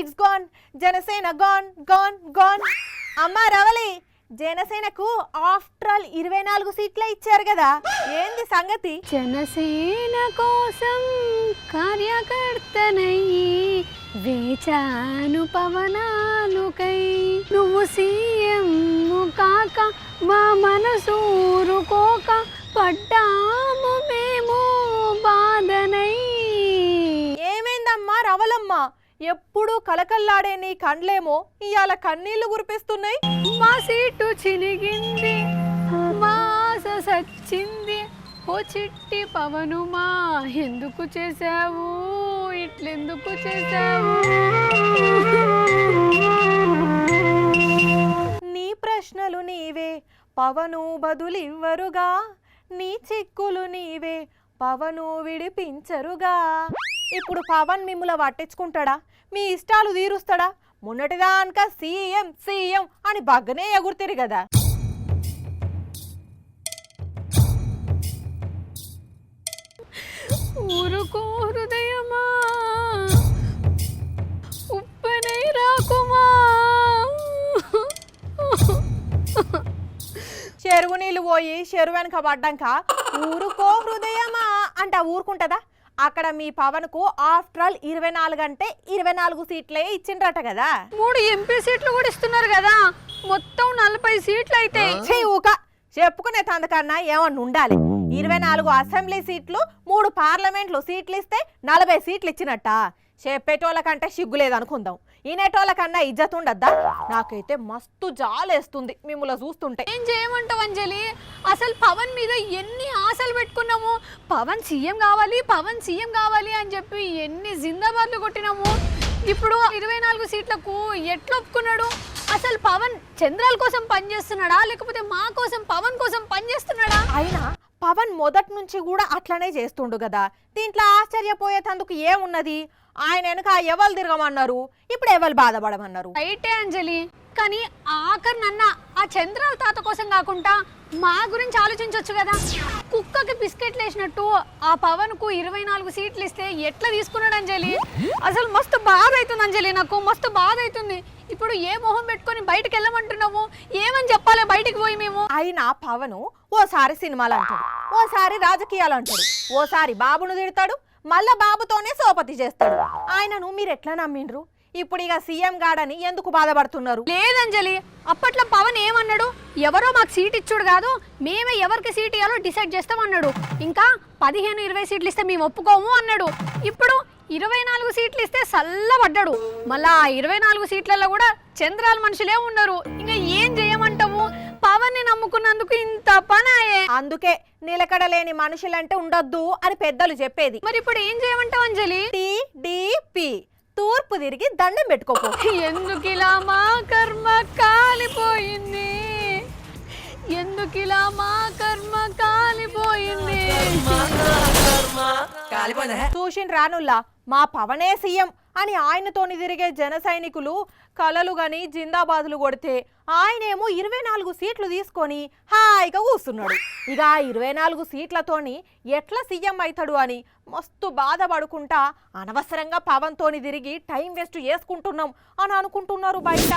It's gone. Janasena gone gone gone. అమ్మా రవలి, జనసేనకు after all 24 సీట్లే ఇచ్చారు కదా, ఏంది సంగతి? జనసేన కోసం కార్యకర్తనయ్యి వేచాను పవనాలుకై. నువ్వు సీఎం కాక మా మనసూరుకోక పడ్డాము మేము బాధనై. ఏమైందమ్మా రవలమ్మ, ఎప్పుడు కలకల్లాడే నీ కండ్లేమో ఇవాళ కన్నీళ్లు కురిపిస్తున్నాయి. మా సీటు చినిగింది, మా ఆశ సచ్చింది. ఓ చిట్టి పవనుమా, ఎందుకు చేశావు ఇట్లెందుకు చేశావు? నీ ప్రశ్నలు నీవే, పవను బదులివ్వరుగా. నీ చిక్కులు నీవే, పవను విడిపించరుగా. ఇప్పుడు పవన్ మిమ్ముల పట్టించుకుంటాడా? మీ ఇష్టాలు తీరుస్తాడా? మొన్నటిదానిక సీఎం సీఎం అని బగ్గనే ఎగురుతారు కదా. ఊరుకో హృదయమా, ఉప్పనై రాకుమా. చెరువు నీళ్ళు పోయి చెరువు వెనక పడ్డాక ఊరుకో హృదయమా అంట ఊరుకుంటుందా? అక్కడ మీ పవన్కు ఆఫ్టర్ ఆల్ 24 అంటే 24 సీట్లే ఇచ్చిండ్రట కదా. 3 ఎంపీ సీట్లు కూడా ఇస్తున్నారు కదా, మొత్తం 40 సీట్లు అయితే. ఊక చెప్పుకునే తందకన్నా ఏమన్నా ఉండాలి. 24 అసెంబ్లీ సీట్లు, 3 పార్లమెంట్లు సీట్లు ఇస్తే 40 సీట్లు ఇచ్చినట్ట. చెప్పేటోళ్ళకంటే సిగ్గులేదనుకుందాం, ఈనేటోళ్ళకన్నా ఇజ్జత్ ఉండద్దా? నాకైతే మస్తు జాలేస్తుంది మిమ్మల్ని చూస్తుంటే. ఏం చేయమంటావు అంజలి? అసలు పవన్ మీద ఎన్ని ఆశలు పెట్టుకున్నాము. పవన్ సీఎం కావాలి, పవన్ సీఎం కావాలి అని చెప్పి ఎన్ని జిందాబాద్లు కొట్టినాము. ఇప్పుడు 24 సీట్లకు ఎట్లా ఒప్పుకున్నాడు? అసలు పవన్ చంద్రాల కోసం పనిచేస్తున్నాడా, లేకపోతే మా కోసం పవన్ కోసం పనిచేస్తున్నాడా? అయినా పవన్ మొదటి నుంచి కూడా అట్లనే చేస్తుండు కదా. దీంట్లో ఆశ్చర్యపోయేటందుకు ఏమున్నది? ఆయన వెనక ఎవరు తిరగమన్నారు, ఇప్పుడు ఎవరు బాధపడమన్నారు? రైటే అంజలి, కానీ ఆఖరినన్న ఆ చంద్రాల తాత కోసం కాకుండా మా గురించి ఆలోచించవచ్చు కదా. కుక్కకి బిస్కెట్లు వేసినట్టు ఆ పవన్ కు 24 సీట్లు ఇస్తే ఎట్లా తీసుకున్నాడు అంజలి? అసలు మస్తు బాధ అవుతుంది అంజలి, నాకు మస్తు బాధ అవుతుంది. ఇప్పుడు ఏ మొహం పెట్టుకొని బయటకు వెళ్ళమంటున్నాము? ఏమని చెప్పాలి బయటికి పోయి మేము? అయినా పవను ఓసారి సినిమాలు అంటాడు, ఓసారి రాజకీయాలు అంటాడు, ఓసారి బాబును తిడతాడు, మళ్ళా బాబుతోనే సోపతి చేస్తాడు. ఆయనను మీరు ఎట్లా నమ్మిండ్రు? ఇప్పుడు ఇక సీఎం గాడని ఎందుకు బాధపడుతున్నారు? లేదంజలి, అప్పట్లో పవన్ ఏమన్నాడు? ఎవరో మాకు సీట్ ఇచ్చుడు కాదు, మేమే ఎవరికి సీట్ ఇవ్వాలో డిసైడ్ చేస్తామన్నాడు. ఇంకా 15-20 సీట్లు ఇస్తే మేము ఒప్పుకోము అన్నాడు. ఇప్పుడు 24 సీట్లు ఇస్తే సల్లబడ్డాడు. మళ్ళా 24 సీట్లలో కూడా చంద్రాల మనుషులే ఉన్నారు. ఇంకా ఏం చేయమంటావు? పవన్ ని నమ్ముకున్నందుకు ఇంత పనాయే. అందుకే నిలకడలేని మనుషులంటే ఉండొద్దు అని పెద్దలు చెప్పేది. మరి ఇప్పుడు ఏం చేయమంటావు అంజలి? టీడీపీ తూర్పు తిరిగి దండం పెట్టుకోపో. ఎందుకిలా మా కర్మ కాలిపోయింది, ఎందుకిలా మా కర్మ కాలిపోయింది. చూసిన రానుల్లా మా పవనే సీఎం అని ఆయనతోని తిరిగే జన సైనికులు కలలు గని జిందాబాదులు కొడితే ఆయనేమో 24 సీట్లు తీసుకొని హాయిగా కూస్తున్నాడు. ఇక 24 సీట్లతోని ఎట్లా సీఎం అవుతాడు అని మస్తు బాధపడుకుంటా అనవసరంగా పవన్ తోని తిరిగి టైం వేస్ట్ చేసుకుంటున్నాం అని అనుకుంటున్నారు బయట.